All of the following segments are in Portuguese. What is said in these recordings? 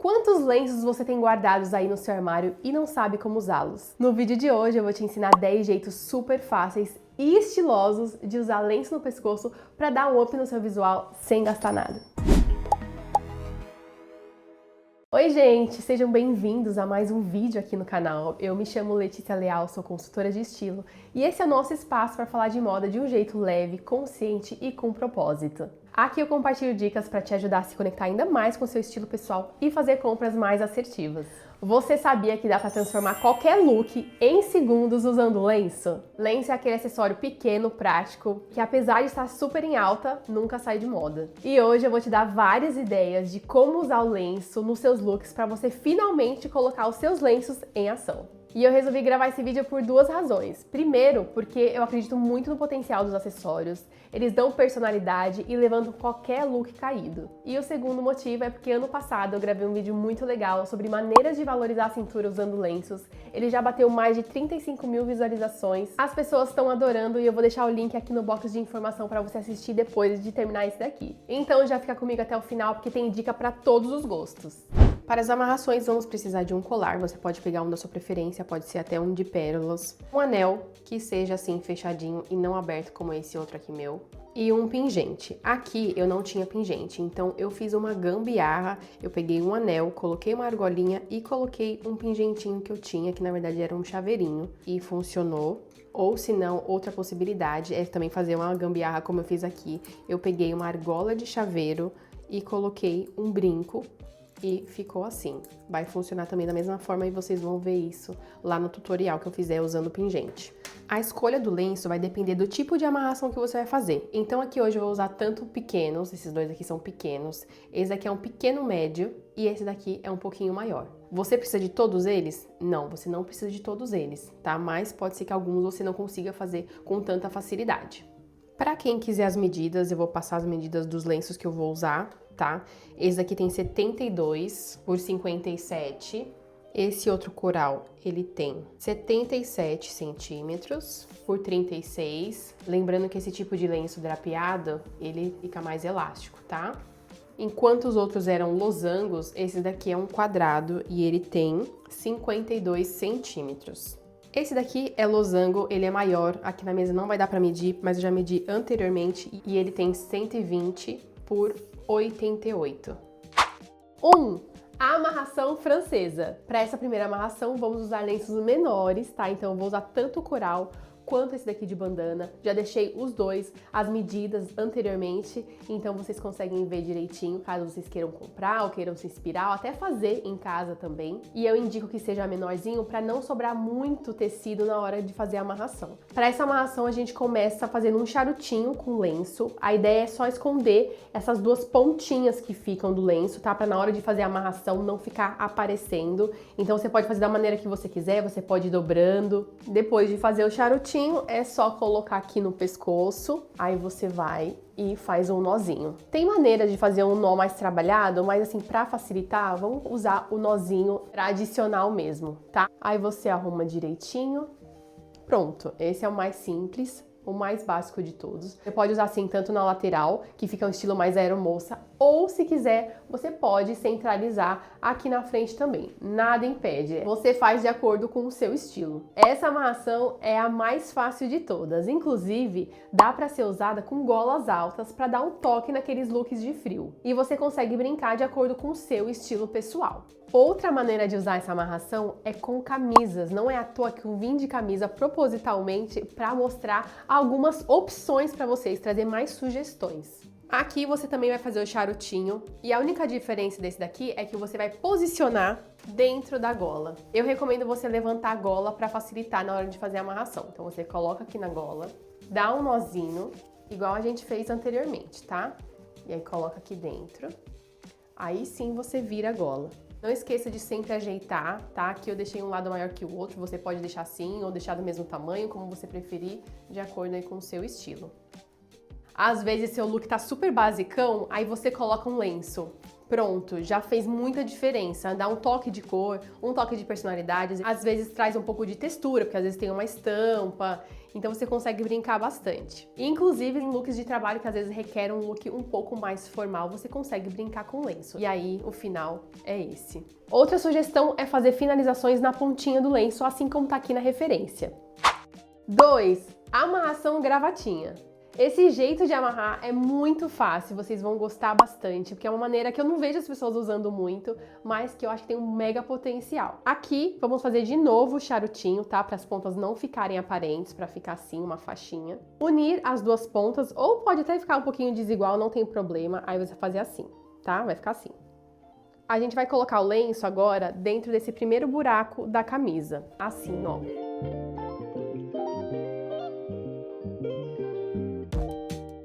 Quantos lenços você tem guardados aí no seu armário e não sabe como usá-los? No vídeo de hoje eu vou te ensinar 10 jeitos super fáceis e estilosos de usar lenço no pescoço para dar um up no seu visual sem gastar nada. Oi gente, sejam bem-vindos a mais um vídeo aqui no canal. Eu me chamo Letícia Leal, sou consultora de estilo e esse é o nosso espaço para falar de moda de um jeito leve, consciente e com propósito. Aqui eu compartilho dicas para te ajudar a se conectar ainda mais com seu estilo pessoal e fazer compras mais assertivas. Você sabia que dá para transformar qualquer look em segundos usando lenço? Lenço é aquele acessório pequeno, prático, que apesar de estar super em alta, nunca sai de moda. E hoje eu vou te dar várias ideias de como usar o lenço nos seus looks para você finalmente colocar os seus lenços em ação. E eu resolvi gravar esse vídeo por duas razões. Primeiro, porque eu acredito muito no potencial dos acessórios. Eles dão personalidade e levantam qualquer look caído. E o segundo motivo é porque ano passado eu gravei um vídeo muito legal sobre maneiras de valorizar a cintura usando lenços. Ele já bateu mais de 35 mil visualizações. As pessoas estão adorando e eu vou deixar o link aqui no box de informação para você assistir depois de terminar esse daqui. Então já fica comigo até o final porque tem dica para todos os gostos. Para as amarrações vamos precisar de um colar, você pode pegar um da sua preferência, pode ser até um de pérolas, um anel que seja assim fechadinho e não aberto como esse outro aqui meu, e um pingente. Aqui eu não tinha pingente, então eu fiz uma gambiarra, eu peguei um anel, coloquei uma argolinha e coloquei um pingentinho que eu tinha, que na verdade era um chaveirinho, e funcionou. Ou se não, outra possibilidade é também fazer uma gambiarra como eu fiz aqui. Eu peguei uma argola de chaveiro e coloquei um brinco, e ficou assim. Vai funcionar também da mesma forma e vocês vão ver isso lá no tutorial que eu fizer usando o pingente. A escolha do lenço vai depender do tipo de amarração que você vai fazer. Então aqui hoje eu vou usar tanto pequenos, esses dois aqui são pequenos, esse daqui é um pequeno médio e esse daqui é um pouquinho maior. Você precisa de todos eles? Não, você não precisa de todos eles, tá? Mas pode ser que alguns você não consiga fazer com tanta facilidade. Para quem quiser as medidas, eu vou passar as medidas dos lenços que eu vou usar, tá? Esse daqui tem 72 por 57. Esse outro coral, ele tem 77 centímetros por 36. Lembrando que esse tipo de lenço drapeado, ele fica mais elástico, tá? Enquanto os outros eram losangos, esse daqui é um quadrado e ele tem 52 centímetros. Esse daqui é losango, ele é maior, aqui na mesa não vai dar pra medir, mas eu já medi anteriormente e ele tem 120 por 88. 1. A amarração francesa. Para essa primeira amarração, vamos usar lenços menores, tá? Então eu vou usar tanto o coral quanto esse daqui de bandana. Já deixei os dois, as medidas anteriormente, então vocês conseguem ver direitinho, caso vocês queiram comprar ou queiram se inspirar, ou até fazer em casa também. E eu indico que seja menorzinho para não sobrar muito tecido na hora de fazer a amarração. Para essa amarração a gente começa fazendo um charutinho com lenço. A ideia é só esconder essas duas pontinhas que ficam do lenço, tá? Para na hora de fazer a amarração não ficar aparecendo. Então você pode fazer da maneira que você quiser, você pode ir dobrando. Depois de fazer o charutinho, é só colocar aqui no pescoço, aí você vai e faz um nozinho. Tem maneira de fazer um nó mais trabalhado, mas assim, pra facilitar, vamos usar o nozinho tradicional mesmo, tá? Aí você arruma direitinho. Pronto, esse é o mais simples, o mais básico de todos. Você pode usar assim tanto na lateral, que fica um estilo mais aeromoça, ou se quiser, você pode centralizar aqui na frente também. Nada impede. Você faz de acordo com o seu estilo. Essa amarração é a mais fácil de todas. Inclusive, dá para ser usada com golas altas para dar um toque naqueles looks de frio. E você consegue brincar de acordo com o seu estilo pessoal. Outra maneira de usar essa amarração é com camisas. Não é à toa que eu vim de camisa propositalmente para mostrar algumas opções para vocês, trazer mais sugestões. Aqui você também vai fazer o charutinho e a única diferença desse daqui é que você vai posicionar dentro da gola. Eu recomendo você levantar a gola para facilitar na hora de fazer a amarração. Então você coloca aqui na gola, dá um nozinho, igual a gente fez anteriormente, tá? E aí coloca aqui dentro. Aí sim você vira a gola. Não esqueça de sempre ajeitar, tá? Aqui eu deixei um lado maior que o outro, você pode deixar assim ou deixar do mesmo tamanho, como você preferir, de acordo aí com o seu estilo. Às vezes seu look tá super basicão, aí você coloca um lenço Pronto, já fez muita diferença. Dá um toque de cor, um toque de personalidade. Às vezes traz um pouco de textura, porque às vezes tem uma estampa. Então você consegue brincar bastante. Inclusive em looks de trabalho que às vezes requerem um look um pouco mais formal, você consegue brincar com lenço. E aí o final é esse. Outra sugestão é fazer finalizações na pontinha do lenço, assim como tá aqui na referência. 2. Amarração gravatinha. Esse jeito de amarrar é muito fácil, vocês vão gostar bastante, porque é uma maneira que eu não vejo as pessoas usando muito, mas que eu acho que tem um mega potencial. Aqui, vamos fazer de novo o charutinho, tá? Para as pontas não ficarem aparentes, para ficar assim, uma faixinha. Unir as duas pontas, ou pode até ficar um pouquinho desigual, não tem problema, aí você vai fazer assim, tá? Vai ficar assim. A gente vai colocar o lenço agora dentro desse primeiro buraco da camisa, assim, ó.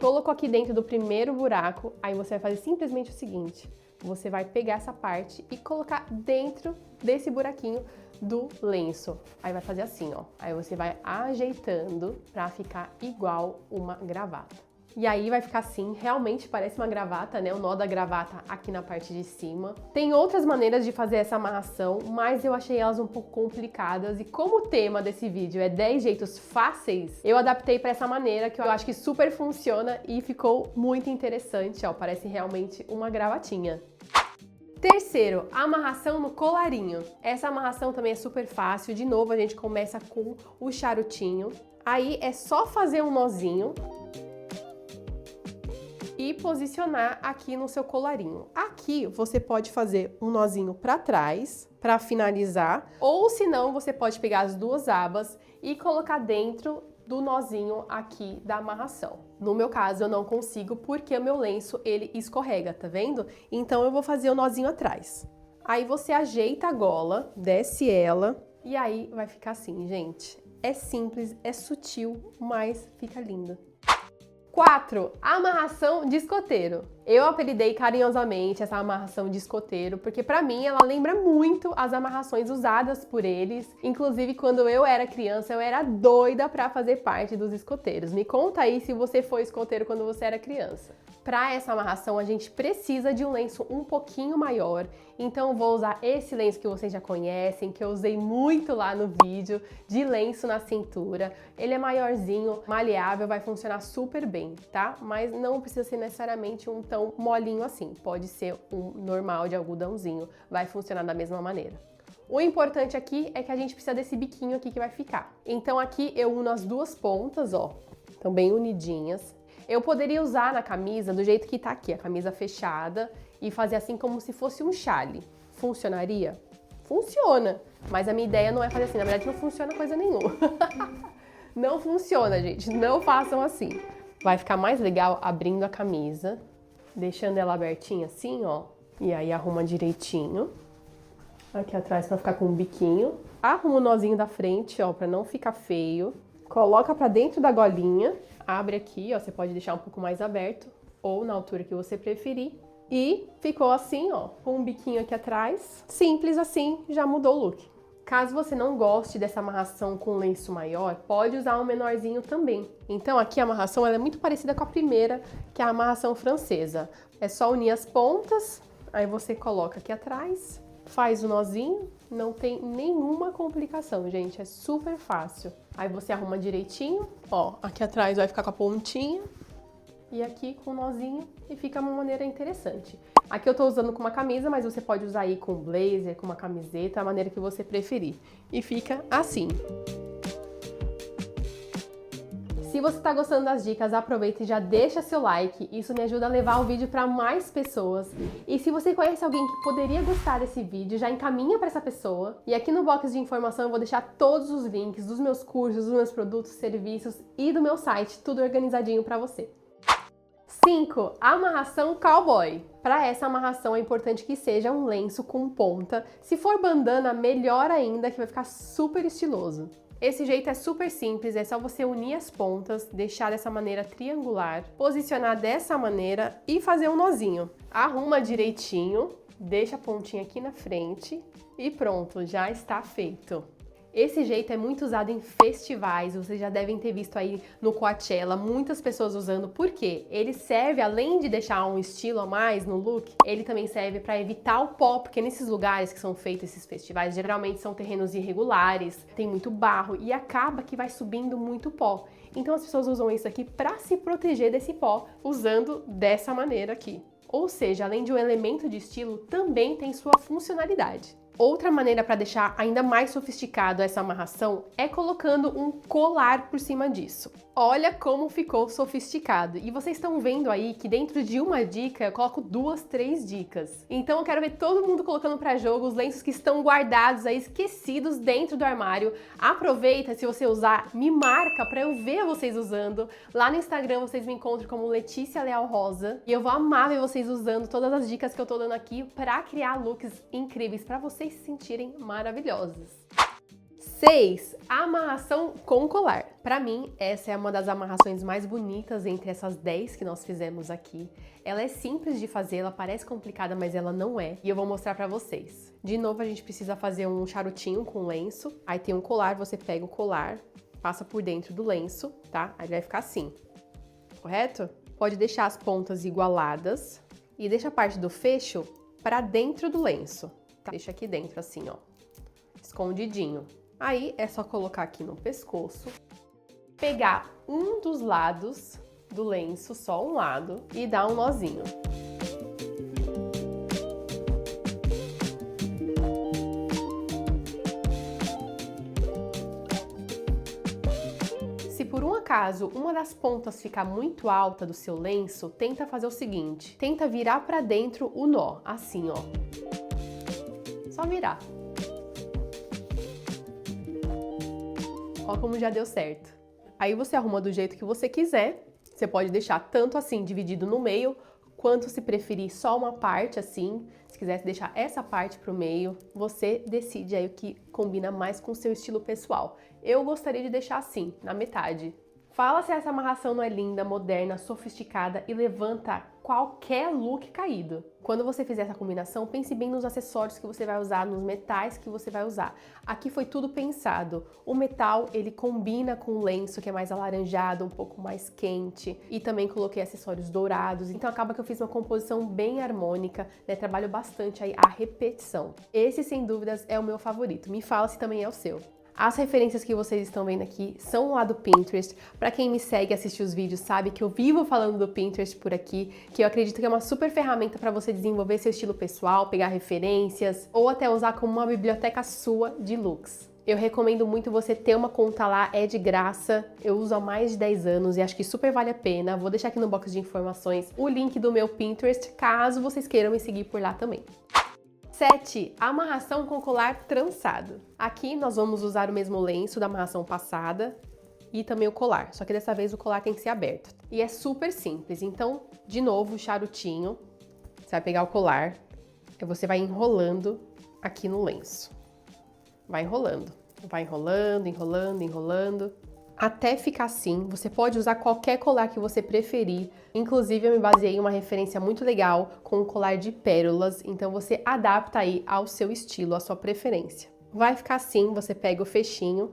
Colocou aqui dentro do primeiro buraco, aí você vai fazer simplesmente o seguinte, você vai pegar essa parte e colocar dentro desse buraquinho do lenço. Aí vai fazer assim, ó, aí você vai ajeitando pra ficar igual uma gravata. E aí vai ficar assim, realmente parece uma gravata, né? O nó da gravata aqui na parte de cima. Tem outras maneiras de fazer essa amarração, mas eu achei elas um pouco complicadas. E como o tema desse vídeo é 10 jeitos fáceis, eu adaptei para essa maneira que eu acho que super funciona e ficou muito interessante, ó. Parece realmente uma gravatinha. Terceiro, amarração no colarinho. Essa amarração também é super fácil. De novo, a gente começa com o charutinho. Aí é só fazer um nozinho e posicionar aqui no seu colarinho. Aqui você pode fazer um nozinho para trás para finalizar, ou se não, você pode pegar as duas abas e colocar dentro do nozinho aqui da amarração. No meu caso, eu não consigo porque o meu lenço ele escorrega, tá vendo? Então eu vou fazer o nozinho atrás. Aí você ajeita a gola, desce ela e aí vai ficar assim, gente. É simples, é sutil, mas fica lindo. 4. Amarração de escoteiro. Eu apelidei carinhosamente essa amarração de escoteiro, porque pra mim ela lembra muito as amarrações usadas por eles. Inclusive, quando eu era criança, eu era doida pra fazer parte dos escoteiros. Me conta aí se você foi escoteiro quando você era criança. Para essa amarração, a gente precisa de um lenço um pouquinho maior, então eu vou usar esse lenço que vocês já conhecem, que eu usei muito lá no vídeo, de lenço na cintura. Ele é maiorzinho, maleável, vai funcionar super bem, tá? Mas não precisa ser necessariamente um tão molinho assim, pode ser um normal de algodãozinho, vai funcionar da mesma maneira. O importante aqui é que a gente precisa desse biquinho aqui que vai ficar. Então aqui eu uno as duas pontas, ó, estão bem unidinhas. Eu poderia usar na camisa do jeito que tá aqui, a camisa fechada, e fazer assim como se fosse um chale. Funcionaria? Funciona, mas a minha ideia não é fazer assim, na verdade não funciona coisa nenhuma. Não funciona, gente, não façam assim. Vai ficar mais legal abrindo a camisa, deixando ela abertinha assim, ó, e aí arruma direitinho. Aqui atrás pra ficar com um biquinho. Arruma o nozinho da frente, ó, pra não ficar feio. Coloca pra dentro da golinha. Abre aqui, ó, você pode deixar um pouco mais aberto ou na altura que você preferir. E ficou assim, ó, com um biquinho aqui atrás. Simples assim, já mudou o look. Caso você não goste dessa amarração com lenço maior, pode usar um menorzinho também. Então aqui a amarração ela é muito parecida com a primeira, que é a amarração francesa. É só unir as pontas, aí você coloca aqui atrás, faz o nozinho, não tem nenhuma complicação, gente, é super fácil. Aí você arruma direitinho, ó, aqui atrás vai ficar com a pontinha e aqui com o nozinho e fica uma maneira interessante. Aqui eu tô usando com uma camisa, mas você pode usar aí com um blazer, com uma camiseta, a maneira que você preferir. E fica assim. Se você tá gostando das dicas, aproveita e já deixa seu like, isso me ajuda a levar o vídeo para mais pessoas. E se você conhece alguém que poderia gostar desse vídeo, já encaminha para essa pessoa. E aqui no box de informação eu vou deixar todos os links dos meus cursos, dos meus produtos, serviços e do meu site, tudo organizadinho para você. 5. Amarração cowboy. Para essa amarração é importante que seja um lenço com ponta. Se for bandana, melhor ainda, que vai ficar super estiloso. Esse jeito é super simples, é só você unir as pontas, deixar dessa maneira triangular, posicionar dessa maneira e fazer um nozinho. Arruma direitinho, deixa a pontinha aqui na frente e pronto, já está feito. Esse jeito é muito usado em festivais, vocês já devem ter visto aí no Coachella, muitas pessoas usando, por quê? Ele serve, além de deixar um estilo a mais no look, ele também serve para evitar o pó, porque nesses lugares que são feitos esses festivais, geralmente são terrenos irregulares, tem muito barro e acaba que vai subindo muito pó. Então as pessoas usam isso aqui para se proteger desse pó, usando dessa maneira aqui. Ou seja, além de um elemento de estilo, também tem sua funcionalidade. Outra maneira para deixar ainda mais sofisticado essa amarração é colocando um colar por cima disso. Olha como ficou sofisticado. E vocês estão vendo aí que dentro de uma dica eu coloco 2, 3 dicas. Então eu quero ver todo mundo colocando para jogo os lenços que estão guardados aí, esquecidos dentro do armário. Aproveita, se você usar, me marca para eu ver vocês usando. Lá no Instagram vocês me encontram como Letícia Leal Rosa. E eu vou amar ver vocês usando todas as dicas que eu tô dando aqui para criar looks incríveis para vocês se sentirem maravilhosos. 6. Amarração com colar. Para mim, essa é uma das amarrações mais bonitas entre essas 10 que nós fizemos aqui. Ela é simples de fazer, ela parece complicada, mas ela não é. E eu vou mostrar para vocês. De novo, a gente precisa fazer um charutinho com lenço. Aí tem um colar, você pega o colar, passa por dentro do lenço, tá? Aí vai ficar assim, correto? Pode deixar as pontas igualadas e deixa a parte do fecho para dentro do lenço. Tá? Deixa aqui dentro assim, ó, escondidinho. Aí é só colocar aqui no pescoço, pegar um dos lados do lenço, só um lado, e dar um nozinho. Se por um acaso uma das pontas ficar muito alta do seu lenço, tenta fazer o seguinte, tenta virar para dentro o nó, assim, ó. Só virar. Ó como já deu certo. Aí você arruma do jeito que você quiser. Você pode deixar tanto assim, dividido no meio, quanto se preferir só uma parte assim. Se quisesse deixar essa parte pro meio, você decide aí o que combina mais com o seu estilo pessoal. Eu gostaria de deixar assim, na metade. Fala se essa amarração não é linda, moderna, sofisticada e levanta qualquer look caído. Quando você fizer essa combinação, pense bem nos acessórios que você vai usar, nos metais que você vai usar. Aqui foi tudo pensado. O metal, ele combina com o lenço, que é mais alaranjado, um pouco mais quente. E também coloquei acessórios dourados. Então acaba que eu fiz uma composição bem harmônica, né? Trabalho bastante aí a repetição. Esse, sem dúvidas, é o meu favorito. Me fala se também é o seu. As referências que vocês estão vendo aqui são lá do Pinterest. Para quem me segue e assiste os vídeos sabe que eu vivo falando do Pinterest por aqui, que eu acredito que é uma super ferramenta para você desenvolver seu estilo pessoal, pegar referências ou até usar como uma biblioteca sua de looks. Eu recomendo muito você ter uma conta lá, é de graça, eu uso há mais de 10 anos e acho que super vale a pena. Vou deixar aqui no box de informações o link do meu Pinterest, caso vocês queiram me seguir por lá também. 7. Amarração com colar trançado. Aqui nós vamos usar o mesmo lenço da amarração passada e também o colar, só que dessa vez o colar tem que ser aberto. E é super simples, então, de novo, charutinho, você vai pegar o colar e você vai enrolando aqui no lenço. Vai enrolando, enrolando, enrolando, até ficar assim. Você pode usar qualquer colar que você preferir. Inclusive, eu me baseei em uma referência muito legal com um colar de pérolas, então você adapta aí ao seu estilo, à sua preferência. Vai ficar assim, você pega o fechinho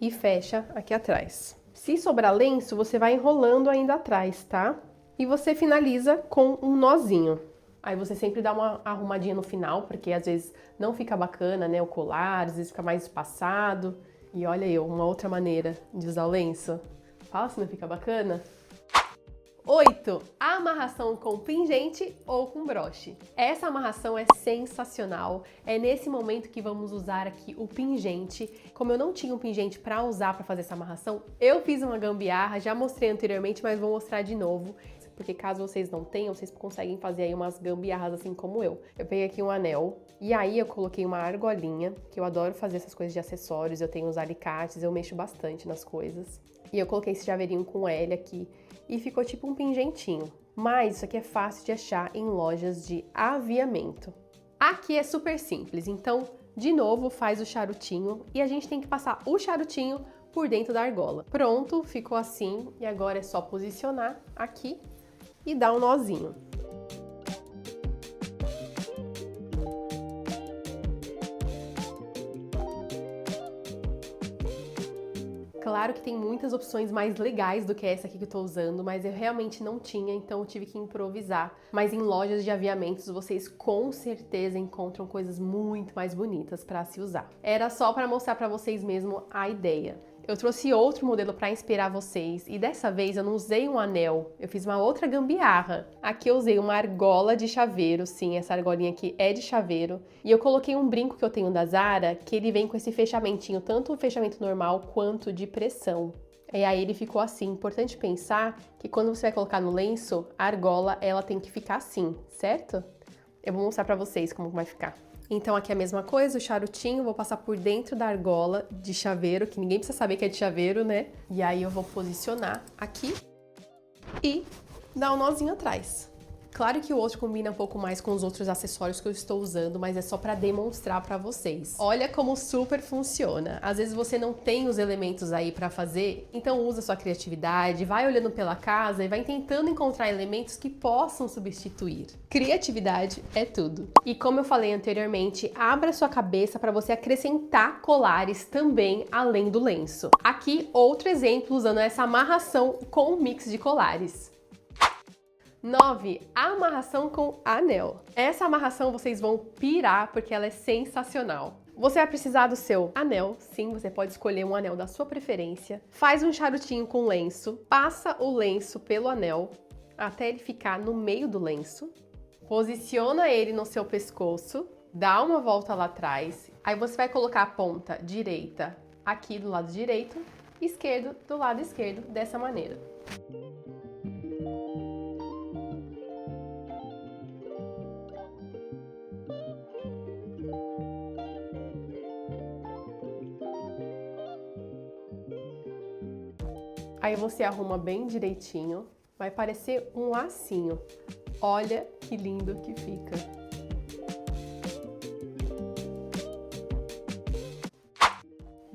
e fecha aqui atrás. Se sobrar lenço, você vai enrolando ainda atrás, tá? E você finaliza com um nozinho. Aí você sempre dá uma arrumadinha no final, porque às vezes não fica bacana, né, o colar, às vezes fica mais espaçado. E olha eu, uma outra maneira de usar o lenço. Fala se não fica bacana. 8. A amarração com pingente ou com broche. Essa amarração é sensacional. É nesse momento que vamos usar aqui o pingente. Como eu não tinha um pingente para usar para fazer essa amarração, eu fiz uma gambiarra, já mostrei anteriormente, mas vou mostrar de novo. Porque caso vocês não tenham, vocês conseguem fazer aí umas gambiarras assim como eu. Eu peguei aqui um anel e aí eu coloquei uma argolinha, que eu adoro fazer essas coisas de acessórios, eu tenho os alicates, eu mexo bastante nas coisas. E eu coloquei esse chaveirinho com L aqui e ficou tipo um pingentinho. Mas isso aqui é fácil de achar em lojas de aviamento. Aqui é super simples, então, de novo, faz o charutinho e a gente tem que passar o charutinho por dentro da argola. Pronto, ficou assim e agora é só posicionar aqui e dar um nozinho. Claro que tem muitas opções mais legais do que essa aqui que eu tô usando, mas eu realmente não tinha, então eu tive que improvisar. Mas em lojas de aviamentos vocês com certeza encontram coisas muito mais bonitas para se usar. Era só para mostrar para vocês mesmo a ideia. Eu trouxe outro modelo para inspirar vocês e dessa vez eu não usei um anel, eu fiz uma outra gambiarra. Aqui eu usei uma argola de chaveiro, sim, essa argolinha aqui é de chaveiro. E eu coloquei um brinco que eu tenho da Zara, que ele vem com esse fechamentinho, tanto o fechamento normal quanto de pressão. E aí ele ficou assim. Importante pensar que quando você vai colocar no lenço, a argola ela tem que ficar assim, certo? Eu vou mostrar para vocês como vai ficar. Então aqui é a mesma coisa, o charutinho, vou passar por dentro da argola de chaveiro, que ninguém precisa saber que é de chaveiro, né? E aí eu vou posicionar aqui e dar um nozinho atrás. Claro que o outro combina um pouco mais com os outros acessórios que eu estou usando, mas é só para demonstrar para vocês. Olha como super funciona. Às vezes você não tem os elementos aí para fazer, então usa sua criatividade, vai olhando pela casa e vai tentando encontrar elementos que possam substituir. Criatividade é tudo. E como eu falei anteriormente, abra sua cabeça para você acrescentar colares também além do lenço. Aqui outro exemplo usando essa amarração com um mix de colares. 9. A amarração com anel. Essa amarração vocês vão pirar porque ela é sensacional. Você vai precisar do seu anel, sim, você pode escolher um anel da sua preferência. Faz um charutinho com lenço, passa o lenço pelo anel até ele ficar no meio do lenço. Posiciona ele no seu pescoço, dá uma volta lá atrás. Aí você vai colocar a ponta direita aqui do lado direito, esquerdo do lado esquerdo, dessa maneira. Aí você arruma bem direitinho, vai parecer um lacinho. Olha que lindo que fica.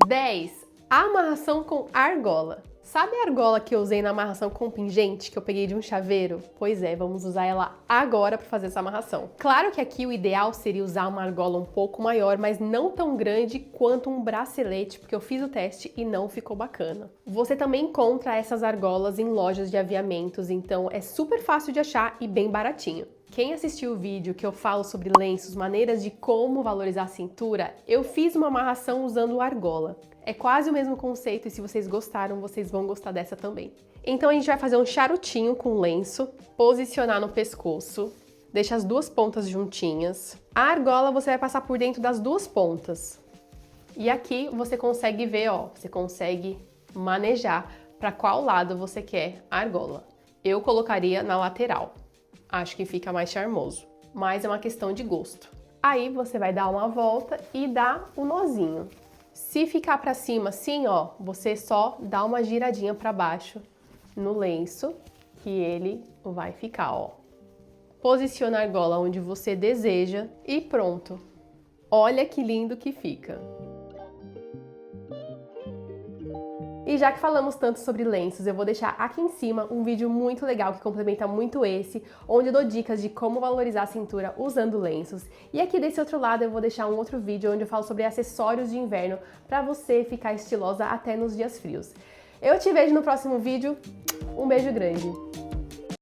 10. A amarração com argola. Sabe a argola que eu usei na amarração com pingente, que eu peguei de um chaveiro? Pois é, vamos usar ela agora para fazer essa amarração. Claro que aqui o ideal seria usar uma argola um pouco maior, mas não tão grande quanto um bracelete, porque eu fiz o teste e não ficou bacana. Você também encontra essas argolas em lojas de aviamentos, então é super fácil de achar e bem baratinho. Quem assistiu o vídeo que eu falo sobre lenços, maneiras de como valorizar a cintura, eu fiz uma amarração usando argola. É quase o mesmo conceito e se vocês gostaram, vocês vão gostar dessa também. Então a gente vai fazer um charutinho com lenço, posicionar no pescoço, deixa as duas pontas juntinhas. A argola você vai passar por dentro das duas pontas. E aqui você consegue ver, ó, você consegue manejar para qual lado você quer a argola. Eu colocaria na lateral. Acho que fica mais charmoso, mas é uma questão de gosto. Aí você vai dar uma volta e dar um nozinho. Se ficar para cima assim, ó, você só dá uma giradinha para baixo no lenço que ele vai ficar, ó. Posiciona a argola onde você deseja e pronto. Olha que lindo que fica. E já que falamos tanto sobre lenços, eu vou deixar aqui em cima um vídeo muito legal que complementa muito esse, onde eu dou dicas de como valorizar a cintura usando lenços. E aqui desse outro lado eu vou deixar um outro vídeo onde eu falo sobre acessórios de inverno para você ficar estilosa até nos dias frios. Eu te vejo no próximo vídeo, um beijo grande!